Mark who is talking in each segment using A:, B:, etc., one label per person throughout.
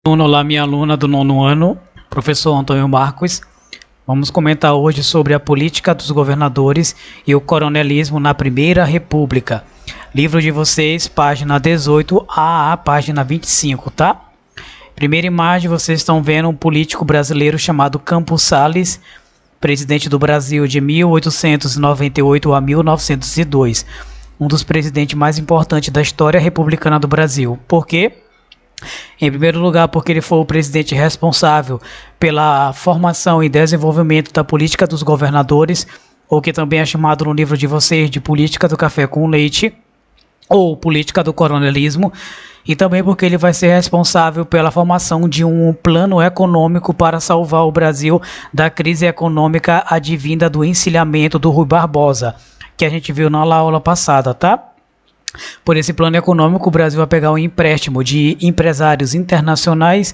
A: Olá, minha aluna do nono ano, professor Antônio Marcos. Vamos comentar hoje sobre a política dos governadores e o coronelismo na Primeira República. Livro de vocês, página 18 a página 25, tá? Primeira imagem, vocês estão vendo um político brasileiro chamado Campos Salles, presidente do Brasil de 1898 a 1902. Um dos presidentes mais importantes da história republicana do Brasil. Por quê? Em primeiro lugar, porque ele foi o presidente responsável pela formação e desenvolvimento da política dos governadores, ou que também é chamado no livro de vocês de política do café com leite, ou política do coronelismo, e também porque ele vai ser responsável pela formação de um plano econômico para salvar o Brasil da crise econômica advinda do encilhamento do Rui Barbosa, que a gente viu na aula passada, tá? Por esse plano econômico, o Brasil vai pegar um empréstimo de empresários internacionais,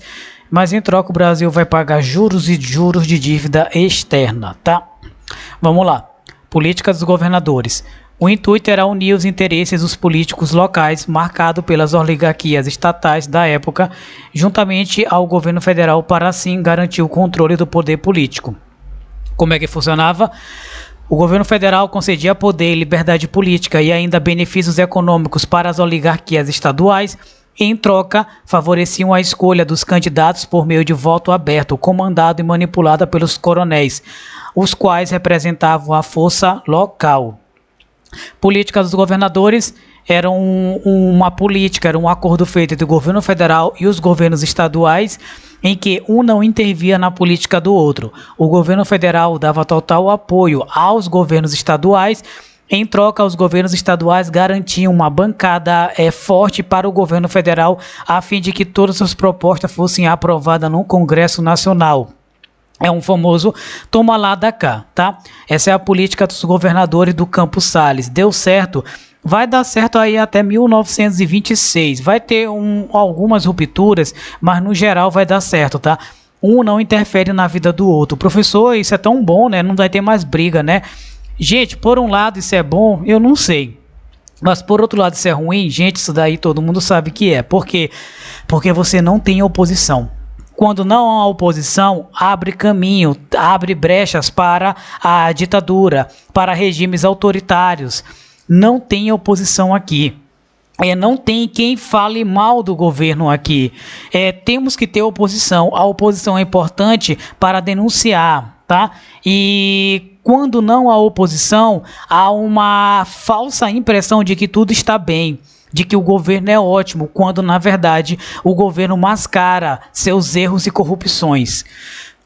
A: mas em troca o Brasil vai pagar juros e juros de dívida externa, tá? Vamos lá. Política dos governadores. O intuito era unir os interesses dos políticos locais, marcado pelas oligarquias estatais da época, juntamente ao governo federal, para assim garantir o controle do poder político. Como é que funcionava? O governo federal concedia poder e liberdade política e ainda benefícios econômicos para as oligarquias estaduais. Em troca, favoreciam a escolha dos candidatos por meio de voto aberto, comandado e manipulado pelos coronéis, os quais representavam a força local. Política dos governadores era uma política, era um acordo feito entre o governo federal e os governos estaduais, em que um não intervia na política do outro. O governo federal dava total apoio aos governos estaduais. Em troca, os governos estaduais garantiam uma bancada forte para o governo federal, a fim de que todas as propostas fossem aprovadas no Congresso Nacional. É um famoso toma lá da cá, tá? Essa é a política dos governadores do Campos Salles. Deu certo? Vai dar certo aí até 1926. Vai ter algumas rupturas, mas no geral vai dar certo, tá? Um não interfere na vida do outro. Professor, isso é tão bom, né? Não vai ter mais briga, né? Gente, por um lado isso é bom, eu não sei. Mas por outro lado isso é ruim, gente, isso daí todo mundo sabe que é. Por quê? Porque você não tem oposição. Quando não há oposição, abre caminho, abre brechas para a ditadura, para regimes autoritários. Não tem oposição aqui. Não tem quem fale mal do governo aqui. Temos que ter oposição. A oposição é importante para denunciar, tá? E quando não há oposição, há uma falsa impressão de que tudo está bem, de que o governo é ótimo, quando na verdade o governo mascara seus erros e corrupções.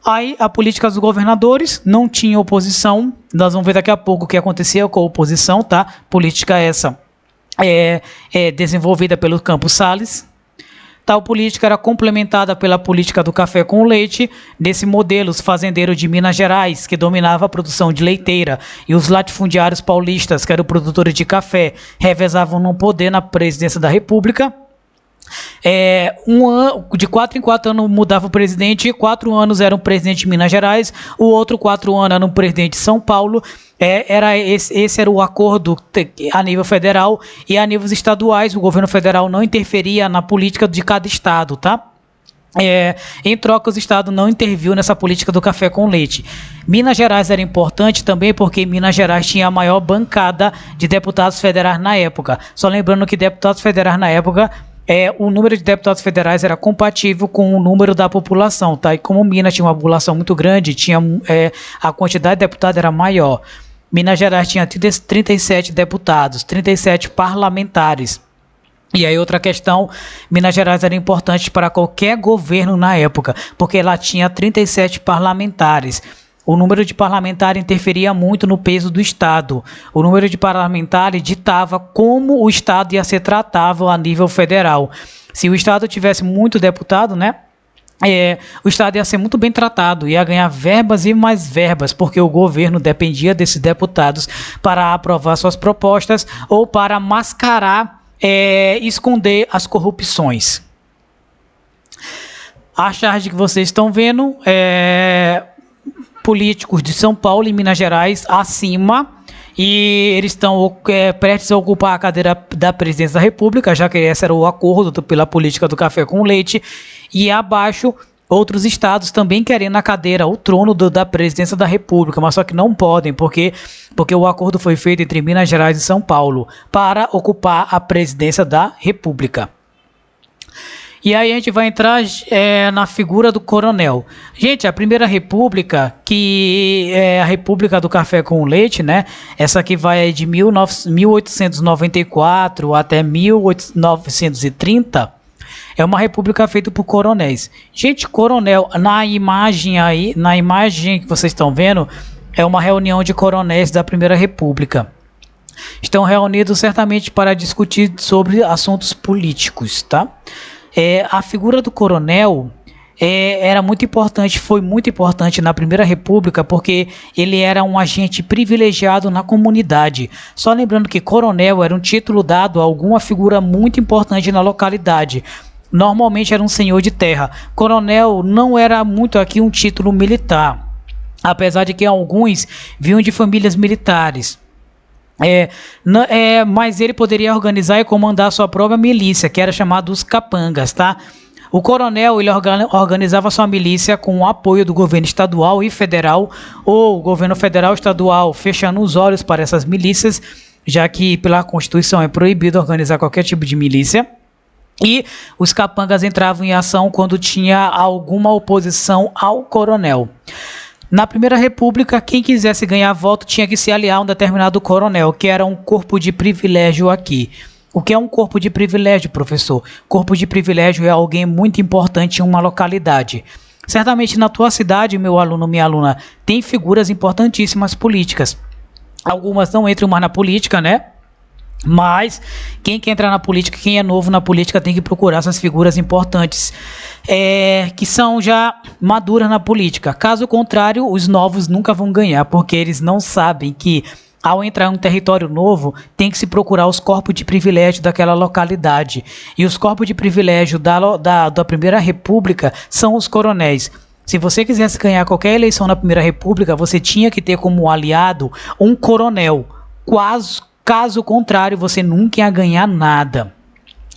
A: Aí a política dos governadores não tinha oposição. Nós vamos ver daqui a pouco o que acontecia com a oposição, tá? Política essa desenvolvida pelo Campos Salles. Tal política era complementada pela política do café com leite. Nesse modelo, os fazendeiros de Minas Gerais, que dominavam a produção de leiteira, e os latifundiários paulistas, que eram produtores de café, revezavam no poder na presidência da República. De 4 em 4 anos mudava o presidente. 4 anos era um presidente de Minas Gerais, o outro 4 anos era um presidente de São Paulo. Esse era o acordo a nível federal, e a níveis estaduais o governo federal não interferia na política de cada estado, tá? Em troca, os estados não interviu nessa política do café com leite. Minas Gerais era importante também porque Minas Gerais tinha a maior bancada de deputados federais na época. Só lembrando que deputados federais na época, o número de deputados federais era compatível com o número da população, tá? E como Minas tinha uma população muito grande, a quantidade de deputados era maior. Minas Gerais tinha 37 deputados, 37 parlamentares. E aí outra questão, Minas Gerais era importante para qualquer governo na época, porque lá tinha 37 parlamentares. O número de parlamentares interferia muito no peso do Estado. O número de parlamentares ditava como o Estado ia ser tratado a nível federal. Se o Estado tivesse muito deputado, né? O Estado ia ser muito bem tratado, ia ganhar verbas e mais verbas, porque o governo dependia desses deputados para aprovar suas propostas ou para mascarar, esconder as corrupções. A charge que vocês estão vendo políticos de São Paulo e Minas Gerais acima e eles estão prestes a ocupar a cadeira da presidência da República, já que esse era o acordo pela política do café com leite, e abaixo outros estados também querendo a cadeira, o trono da presidência da República, mas só que não podem, porque o acordo foi feito entre Minas Gerais e São Paulo para ocupar a presidência da República. E aí a gente vai entrar na figura do coronel. Gente, a primeira república, que é a República do Café com Leite, né? Essa aqui vai de 1894 até 1930. É uma república feita por coronéis. Gente, coronel, na imagem que vocês estão vendo, é uma reunião de coronéis da Primeira República. Estão reunidos certamente para discutir sobre assuntos políticos, tá? A figura do coronel era muito importante, foi muito importante na Primeira República, porque ele era um agente privilegiado na comunidade. Só lembrando que coronel era um título dado a alguma figura muito importante na localidade. Normalmente era um senhor de terra. Coronel não era muito aqui um título militar, apesar de que alguns vinham de famílias militares. Mas ele poderia organizar e comandar sua própria milícia, que era chamada os capangas, tá? O coronel ele organizava sua milícia com o apoio do governo estadual e federal, ou o governo federal e estadual fechando os olhos para essas milícias, já que pela Constituição é proibido organizar qualquer tipo de milícia. E os capangas entravam em ação quando tinha alguma oposição ao coronel. Na Primeira República, quem quisesse ganhar voto tinha que se aliar a um determinado coronel, que era um corpo de privilégio aqui. O que é um corpo de privilégio, professor? Corpo de privilégio é alguém muito importante em uma localidade. Certamente na tua cidade, meu aluno, minha aluna, tem figuras importantíssimas políticas. Algumas não entram mais na política, né? Mas quem quer entrar na política, quem é novo na política, tem que procurar essas figuras importantes que são já maduras na política. Caso contrário, os novos nunca vão ganhar, porque eles não sabem que ao entrar em um território novo, tem que se procurar os corpos de privilégio daquela localidade. E os corpos de privilégio da Primeira República são os coronéis. Se você quisesse ganhar qualquer eleição na Primeira República, você tinha que ter como aliado um coronel. Caso contrário, você nunca ia ganhar nada.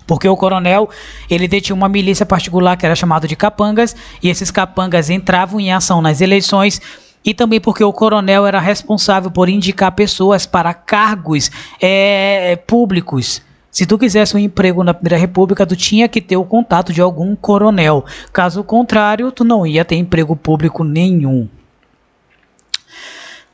A: Porque o coronel, ele detinha uma milícia particular que era chamada de capangas, e esses capangas entravam em ação nas eleições, e também porque o coronel era responsável por indicar pessoas para cargos públicos. Se tu quisesse um emprego na Primeira República, tu tinha que ter o contato de algum coronel. Caso contrário, tu não ia ter emprego público nenhum.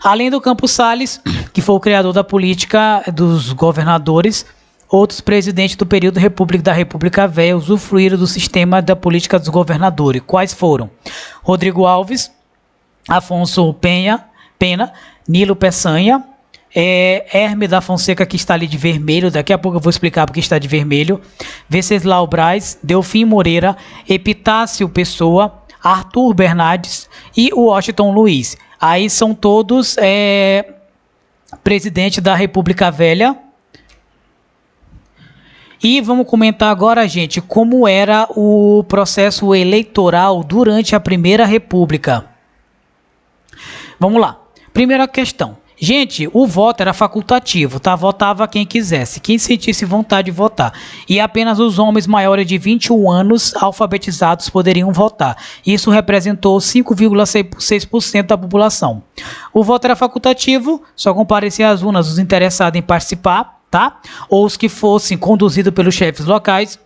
A: Além do Campos Salles, que foi o criador da política dos governadores, outros presidentes do período da República Velha usufruíram do sistema da política dos governadores. Quais foram? Rodrigo Alves, Afonso Pena, Nilo Peçanha, Hermes da Fonseca, que está ali de vermelho, daqui a pouco eu vou explicar porque está de vermelho, Venceslau Braz, Delfim Moreira, Epitácio Pessoa, Arthur Bernardes e Washington Luiz. Aí são todos presidentes da República Velha. E vamos comentar agora, gente, como era o processo eleitoral durante a Primeira República. Vamos lá. Primeira questão. Gente, o voto era facultativo, tá? Votava quem quisesse, quem sentisse vontade de votar. E apenas os homens maiores de 21 anos alfabetizados poderiam votar. Isso representou 5,6% da população. O voto era facultativo, só compareciam às urnas os interessados em participar, tá? Ou os que fossem conduzidos pelos chefes locais.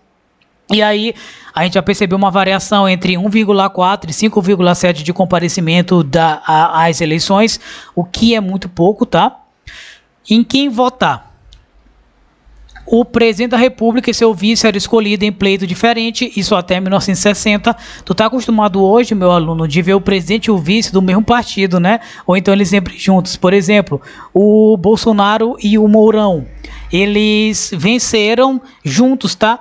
A: E aí a gente já percebeu uma variação entre 1,4 e 5,7 de comparecimento às eleições, o que é muito pouco, tá? Em quem votar? O presidente da República e seu vice era escolhido em pleito diferente, isso até 1960. Tu tá acostumado hoje, meu aluno, de ver o presidente e o vice do mesmo partido, né? Ou então eles sempre juntos. Por exemplo, o Bolsonaro e o Mourão, eles venceram juntos, tá?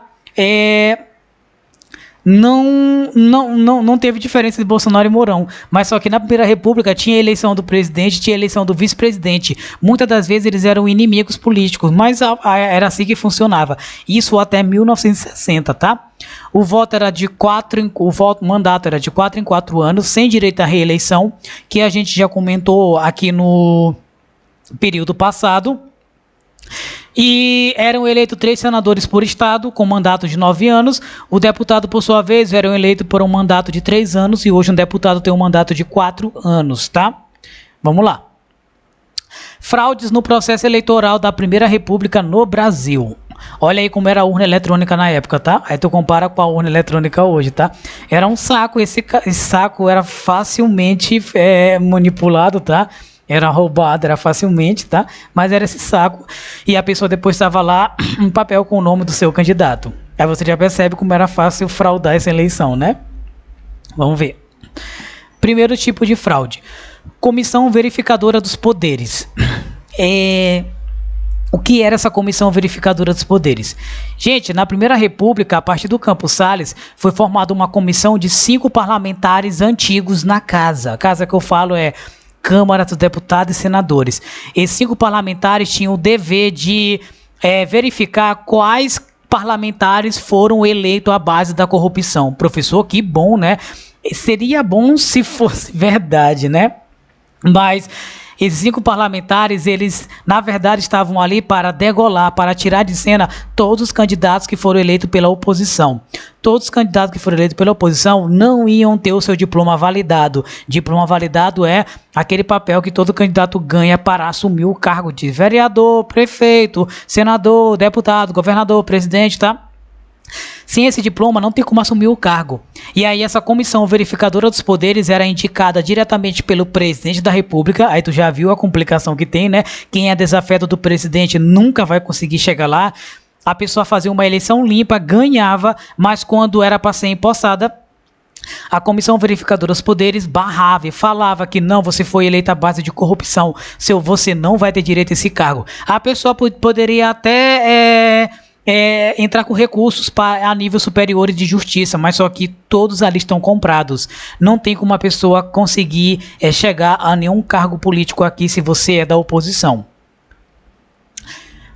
A: Não teve diferença de Bolsonaro e Mourão, mas só que na Primeira República tinha eleição do presidente, tinha eleição do vice-presidente. Muitas das vezes eles eram inimigos políticos, mas era assim que funcionava. Isso até 1960, tá? O mandato era de 4 em 4 anos, sem direito à reeleição, que a gente já comentou aqui no período passado. E eram eleitos 3 senadores por estado, com mandato de 9 anos. O deputado, por sua vez, eram eleitos por um mandato de 3 anos. E hoje um deputado tem um mandato de 4 anos, tá? Vamos lá. Fraudes no processo eleitoral da Primeira República no Brasil. Olha aí como era a urna eletrônica na época, tá? Aí tu compara com a urna eletrônica hoje, tá? Era um saco, esse saco era facilmente manipulado, tá? Era roubado, era facilmente, tá? Mas era esse saco. E a pessoa depois estava lá, um papel com o nome do seu candidato. Aí você já percebe como era fácil fraudar essa eleição, né? Vamos ver. Primeiro tipo de fraude. Comissão Verificadora dos Poderes. O que era essa Comissão Verificadora dos Poderes? Gente, na Primeira República, a partir do Campos Salles, foi formada uma comissão de 5 parlamentares antigos na casa. A casa que eu falo é Câmara dos Deputados e Senadores. Esses 5 parlamentares tinham o dever de verificar quais parlamentares foram eleitos à base da corrupção. Professor, que bom, né? Seria bom se fosse verdade, né? Mas esses 5 parlamentares, eles na verdade estavam ali para degolar, para tirar de cena todos os candidatos que foram eleitos pela oposição. Todos os candidatos que foram eleitos pela oposição não iam ter o seu diploma validado. Diploma validado é aquele papel que todo candidato ganha para assumir o cargo de vereador, prefeito, senador, deputado, governador, presidente, tá? Sem esse diploma não tem como assumir o cargo. E aí essa comissão verificadora dos poderes era indicada diretamente pelo presidente da República. Aí tu já viu a complicação que tem, né? Quem é desafeto do presidente nunca vai conseguir chegar lá. A pessoa fazia uma eleição limpa, ganhava, mas quando era para ser empossada, a Comissão Verificadora dos Poderes barrava e falava que não, você foi eleita à base de corrupção, você não vai ter direito a esse cargo. A pessoa poderia até entrar com recursos a níveis superiores de justiça, mas só que todos ali estão comprados. Não tem como a pessoa conseguir chegar a nenhum cargo político aqui se você é da oposição.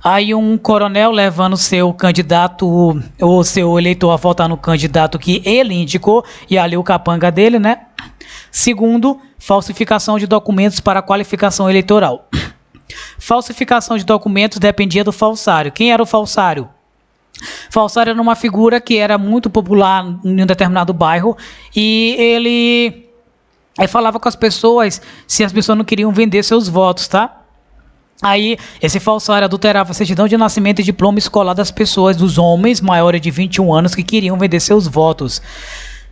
A: Aí um coronel levando seu candidato, ou seu eleitor a votar no candidato que ele indicou, e ali o capanga dele, né? Segundo, falsificação de documentos para qualificação eleitoral. Falsificação de documentos dependia do falsário. Quem era o falsário? Falsário era uma figura que era muito popular em um determinado bairro e ele falava com as pessoas se as pessoas não queriam vender seus votos, tá? Aí esse falsário adulterava a certidão de nascimento e diploma escolar das pessoas, dos homens maiores de 21 anos que queriam vender seus votos.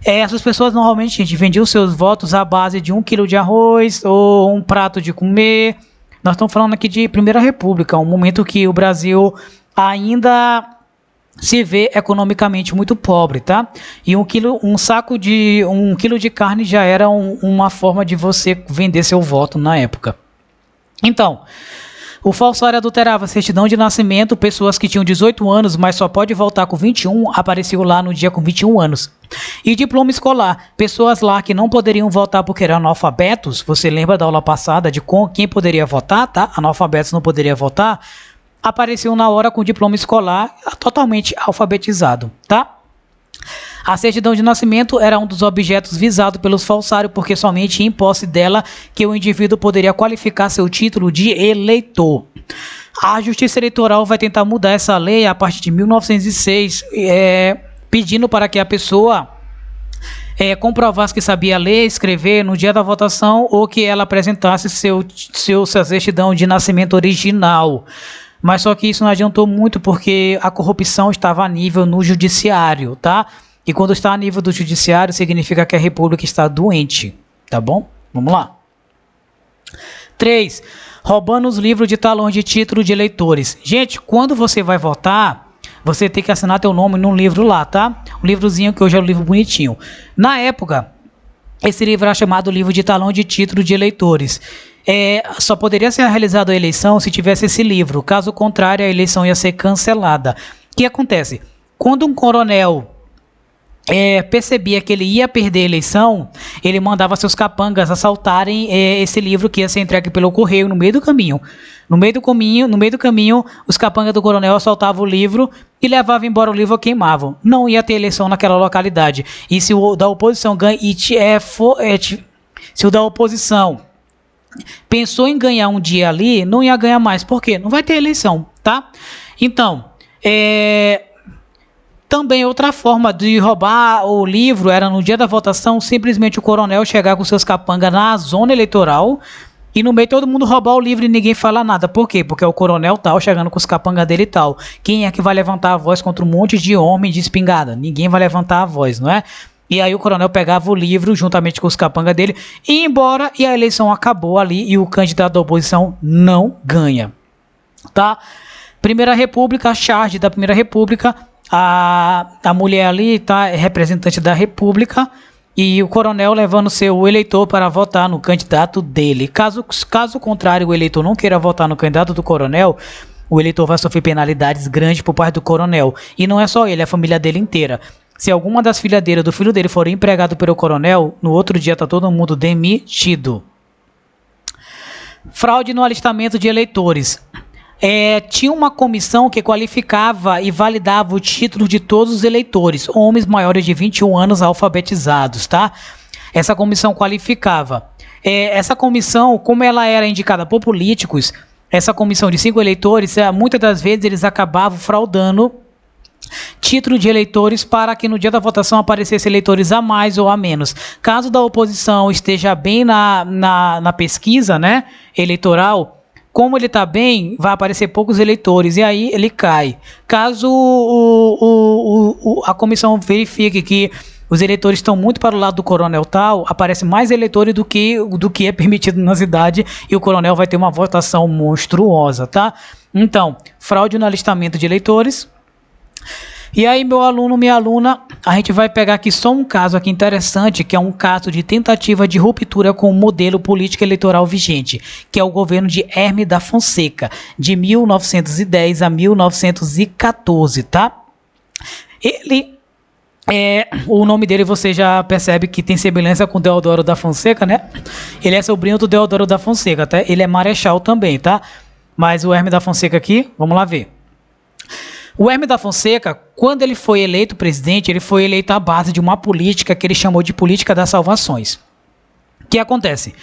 A: Essas pessoas normalmente, gente, vendiam seus votos à base de 1 quilo de arroz ou um prato de comer. Nós estamos falando aqui de Primeira República, um momento que o Brasil ainda se vê economicamente muito pobre, tá? E um quilo de carne já era uma forma de você vender seu voto na época. Então, o falsário adulterava certidão de nascimento, pessoas que tinham 18 anos, mas só pode voltar com 21, apareciam lá no dia com 21 anos. E diploma escolar, pessoas lá que não poderiam votar porque eram analfabetos, você lembra da aula passada de quem poderia votar, tá? Analfabetos não poderiam votar, apareciam na hora com diploma escolar totalmente alfabetizado, tá? A certidão de nascimento era um dos objetos visados pelos falsários, porque somente em posse dela que o indivíduo poderia qualificar seu título de eleitor. A Justiça Eleitoral vai tentar mudar essa lei a partir de 1906, pedindo para que a pessoa comprovasse que sabia ler, escrever no dia da votação ou que ela apresentasse sua certidão de nascimento original. Mas só que isso não adiantou muito porque a corrupção estava a nível no judiciário, tá? E quando está a nível do judiciário, significa que a república está doente, tá bom? Vamos lá. 3. Roubando os livros de talões de título de eleitores. Gente, quando você vai votar, você tem que assinar teu nome num livro lá, tá? Um livrozinho que hoje é um livro bonitinho. Na época, esse livro era chamado livro de talão de título de eleitores. Só poderia ser realizada a eleição se tivesse esse livro. Caso contrário, a eleição ia ser cancelada. O que acontece? Quando um coronel percebia que ele ia perder a eleição, ele mandava seus capangas assaltarem esse livro que ia ser entregue pelo correio no meio do caminho. No meio do caminho, os capangas do coronel assaltavam o livro e levavam embora o livro ou queimavam. Não ia ter eleição naquela localidade. E se o da oposição se o da oposição pensou em ganhar um dia ali, não ia ganhar mais. Por quê? Não vai ter eleição, tá? Então, também outra forma de roubar o livro era no dia da votação, simplesmente o coronel chegar com seus capangas na zona eleitoral e no meio todo mundo roubar o livro e ninguém falar nada. Por quê? Porque é o coronel tal chegando com os capangas dele e tal. Quem é que vai levantar a voz contra um monte de homem de espingarda? Ninguém vai levantar a voz, não é? E aí o coronel pegava o livro juntamente com os capangas dele e ia embora e a eleição acabou ali e o candidato da oposição não ganha, tá? Primeira República, a charge da Primeira República, a mulher ali tá, é representante da República e o coronel levando seu eleitor para votar no candidato dele. Caso contrário, o eleitor não queira votar no candidato do coronel, o eleitor vai sofrer penalidades grandes por parte do coronel. E não é só ele, é a família dele inteira. Se alguma das filhadeiras do filho dele for empregado pelo coronel, no outro dia está todo mundo demitido. Fraude no alistamento de eleitores. Tinha uma comissão que qualificava e validava o título de todos os eleitores, homens maiores de 21 anos alfabetizados, tá? Essa comissão qualificava. Essa comissão, como ela era indicada por políticos, essa comissão de 5 eleitores, muitas das vezes eles acabavam fraudando título de eleitores para que no dia da votação aparecesse eleitores a mais ou a menos. Caso da oposição esteja bem na pesquisa, né, eleitoral, como ele está bem, vai aparecer poucos eleitores e aí ele cai. Caso a comissão verifique que os eleitores estão muito para o lado do coronel tal, aparece mais eleitores do que é permitido na cidade e o coronel vai ter uma votação monstruosa, tá? Então, fraude no alistamento de eleitores. E aí, meu aluno, minha aluna, a gente vai pegar aqui só um caso aqui interessante, que é um caso de tentativa de ruptura com o modelo político eleitoral vigente, que é o governo de Hermes da Fonseca, de 1910 a 1914, tá? O nome dele você já percebe que tem semelhança com Deodoro da Fonseca, né? Ele é sobrinho do Deodoro da Fonseca, tá? Ele é marechal também, tá? Mas o Hermes da Fonseca aqui, vamos lá ver. O Hermes da Fonseca, quando ele foi eleito presidente, ele foi eleito à base de uma política que ele chamou de política das salvações. O que acontece?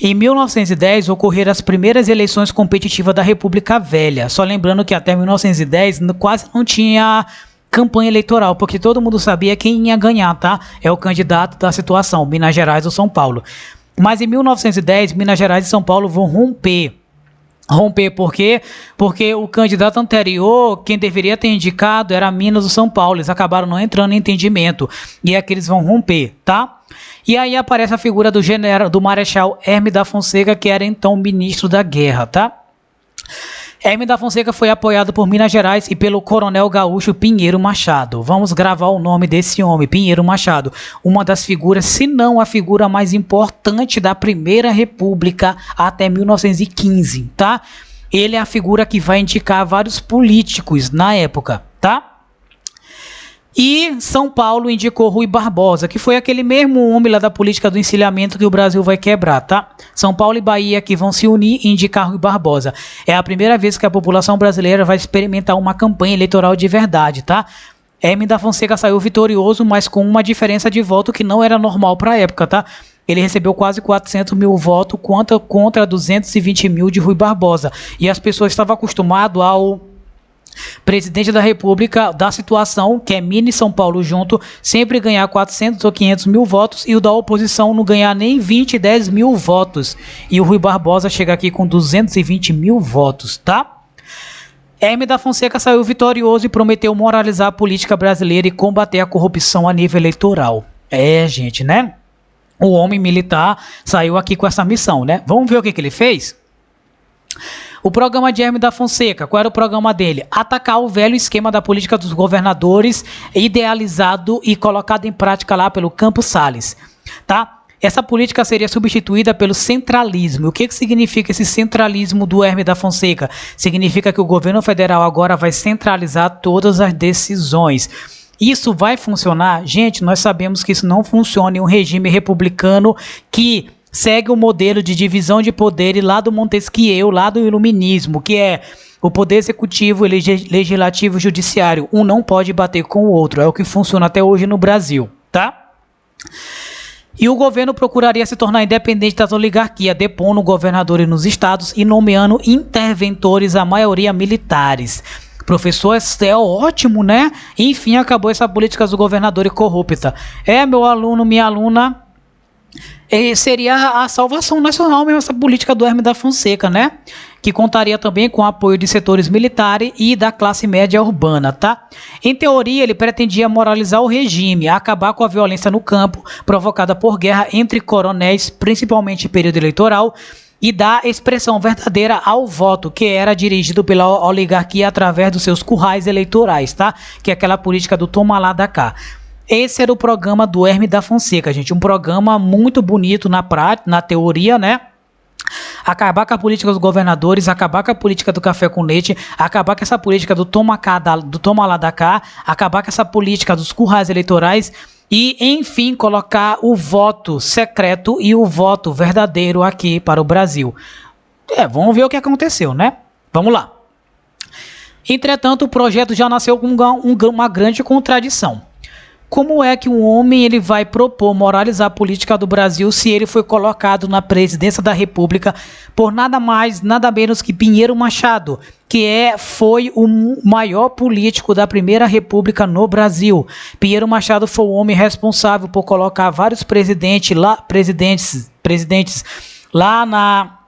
A: Em 1910 ocorreram as primeiras eleições competitivas da República Velha. Só lembrando que até 1910 quase não tinha campanha eleitoral, porque todo mundo sabia quem ia ganhar, tá? É o candidato da situação, Minas Gerais ou São Paulo. Mas em 1910, Minas Gerais e São Paulo vão romper. Romper por quê? Porque o candidato anterior, quem deveria ter indicado era Minas ou São Paulo. Eles acabaram não entrando em entendimento. E aqui eles vão romper, tá? E aí aparece a figura do marechal Hermes da Fonseca, que era então ministro da guerra, tá? Hermes da Fonseca foi apoiado por Minas Gerais e pelo coronel gaúcho Pinheiro Machado. Vamos gravar o nome desse homem, Pinheiro Machado. Uma das figuras, se não a figura mais importante da Primeira República até 1915, tá? Ele é a figura que vai indicar vários políticos na época, tá? E São Paulo indicou Rui Barbosa, que foi aquele mesmo homem lá da política do encilhamento que o Brasil vai quebrar, tá? São Paulo e Bahia que vão se unir e indicar Rui Barbosa. É a primeira vez que a população brasileira vai experimentar uma campanha eleitoral de verdade, tá? Hermes da Fonseca saiu vitorioso, mas com uma diferença de voto que não era normal para a época, tá? Ele recebeu quase 400 mil votos contra 220 mil de Rui Barbosa. E as pessoas estavam acostumadas ao presidente da República da situação, que é Minas e São Paulo junto, sempre ganhar 400 ou 500 mil votos e o da oposição não ganhar nem 20, 10 mil votos. E o Rui Barbosa chega aqui com 220 mil votos, tá? Hermes da Fonseca saiu vitorioso e prometeu moralizar a política brasileira e combater a corrupção a nível eleitoral. Gente, né? O homem militar saiu aqui com essa missão, né? Vamos ver o que ele fez? O programa de Hermes da Fonseca, qual era o programa dele? Atacar o velho esquema da política dos governadores, idealizado e colocado em prática lá pelo Campos Salles, tá? Essa política seria substituída pelo centralismo. O que significa esse centralismo do Hermes da Fonseca? Significa que o governo federal agora vai centralizar todas as decisões. Isso vai funcionar? Gente, nós sabemos que isso não funciona em um regime republicano que segue o modelo de divisão de poderes lá do Montesquieu, lá do iluminismo, que é o poder executivo, legislativo e judiciário. Um não pode bater com o outro. É o que funciona até hoje no Brasil, tá? E o governo procuraria se tornar independente das oligarquias, depondo governadores nos estados e nomeando interventores, a maioria militares. Professor, é ótimo, né? Enfim, acabou essa política dos governadores corrupta. Meu aluno, minha aluna, seria a salvação nacional mesmo, essa política do Hermes da Fonseca, né? Que contaria também com o apoio de setores militares e da classe média urbana, tá? Em teoria, ele pretendia moralizar o regime, acabar com a violência no campo, provocada por guerra entre coronéis, principalmente em período eleitoral, e dar expressão verdadeira ao voto, que era dirigido pela oligarquia através dos seus currais eleitorais, tá? Que é aquela política do toma lá da cá. Esse era o programa do Hermes da Fonseca, gente, um programa muito bonito na prática, na teoria, né? Acabar com a política dos governadores, acabar com a política do café com leite, acabar com essa política do toma lá da cá, acabar com essa política dos currais eleitorais e, enfim, colocar o voto secreto e o voto verdadeiro aqui para o Brasil. Vamos ver o que aconteceu, né? Vamos lá. Entretanto, o projeto já nasceu com uma grande contradição. Como é que um homem ele vai propor moralizar a política do Brasil se ele foi colocado na presidência da República por nada mais, nada menos que Pinheiro Machado, que foi o maior político da Primeira República no Brasil. Pinheiro Machado foi o homem responsável por colocar vários presidentes lá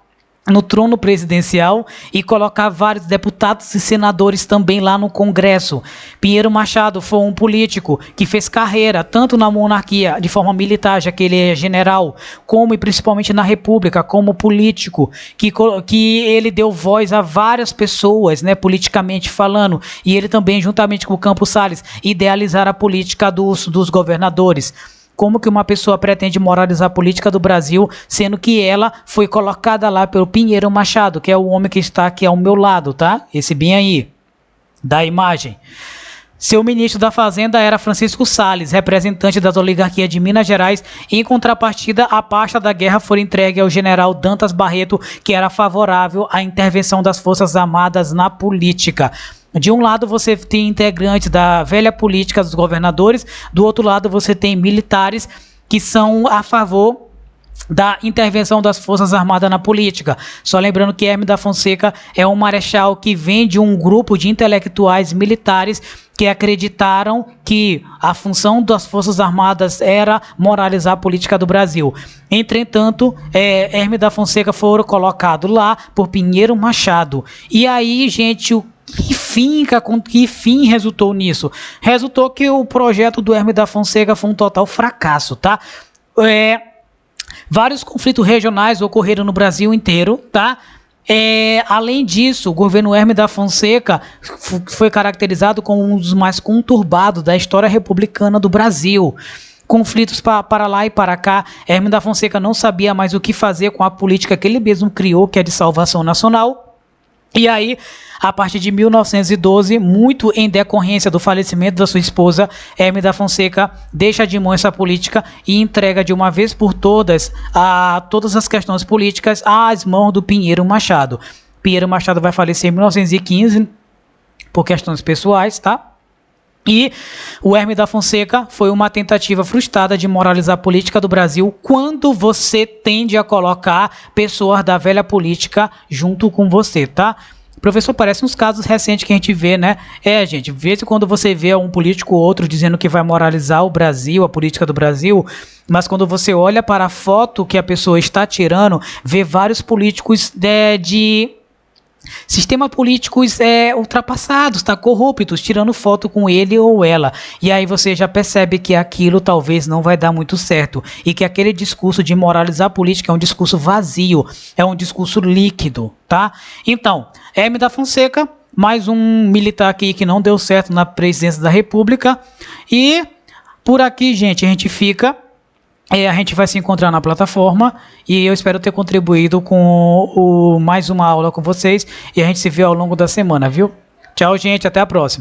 A: no trono presidencial e colocar vários deputados e senadores também lá no Congresso. Pinheiro Machado foi um político que fez carreira tanto na monarquia de forma militar, já que ele é general, como e principalmente na República, como político, que ele deu voz a várias pessoas, né, politicamente falando, e ele também, juntamente com o Campos Salles, idealizaram a política dos governadores. Como que uma pessoa pretende moralizar a política do Brasil, sendo que ela foi colocada lá pelo Pinheiro Machado, que é o homem que está aqui ao meu lado, tá? Esse bem aí, da imagem. Seu ministro da Fazenda era Francisco Salles, representante das oligarquias de Minas Gerais. Em contrapartida, a pasta da guerra foi entregue ao general Dantas Barreto, que era favorável à intervenção das Forças Armadas na política. De um lado você tem integrantes da velha política dos governadores, do outro lado você tem militares que são a favor da intervenção das Forças Armadas na política. Só lembrando que Hermes da Fonseca é um marechal que vem de um grupo de intelectuais militares que acreditaram que a função das Forças Armadas era moralizar a política do Brasil. Entretanto, Hermes da Fonseca foram colocados lá por Pinheiro Machado. E aí, gente, que fim resultou nisso? Resultou que o projeto do Hermes da Fonseca foi um total fracasso, tá? Vários conflitos regionais ocorreram no Brasil inteiro, tá? Além disso, o governo Hermes da Fonseca foi caracterizado como um dos mais conturbados da história republicana do Brasil. Conflitos para lá e para cá. Hermes da Fonseca não sabia mais o que fazer com a política que ele mesmo criou, que é de salvação nacional. E aí, a partir de 1912, muito em decorrência do falecimento da sua esposa, Hermes da Fonseca deixa de mão essa política e entrega de uma vez por todas todas as questões políticas às mãos do Pinheiro Machado. Pinheiro Machado vai falecer em 1915 por questões pessoais, tá? E o Hermes da Fonseca foi uma tentativa frustrada de moralizar a política do Brasil quando você tende a colocar pessoas da velha política junto com você, tá? Professor, parece uns casos recentes que a gente vê, né? Gente, vê se quando você vê um político ou outro dizendo que vai moralizar o Brasil, a política do Brasil, mas quando você olha para a foto que a pessoa está tirando, vê vários políticos de sistema políticos ultrapassados, tá, corruptos, tirando foto com ele ou ela. E aí você já percebe que aquilo talvez não vai dar muito certo e que aquele discurso de moralizar a política é um discurso vazio, é um discurso líquido, tá? Então, Hermes da Fonseca, mais um militar aqui que não deu certo na presidência da República. E por aqui, gente, a gente fica. A gente vai se encontrar na plataforma e eu espero ter contribuído com mais uma aula com vocês e a gente se vê ao longo da semana, viu? Tchau, gente, até a próxima.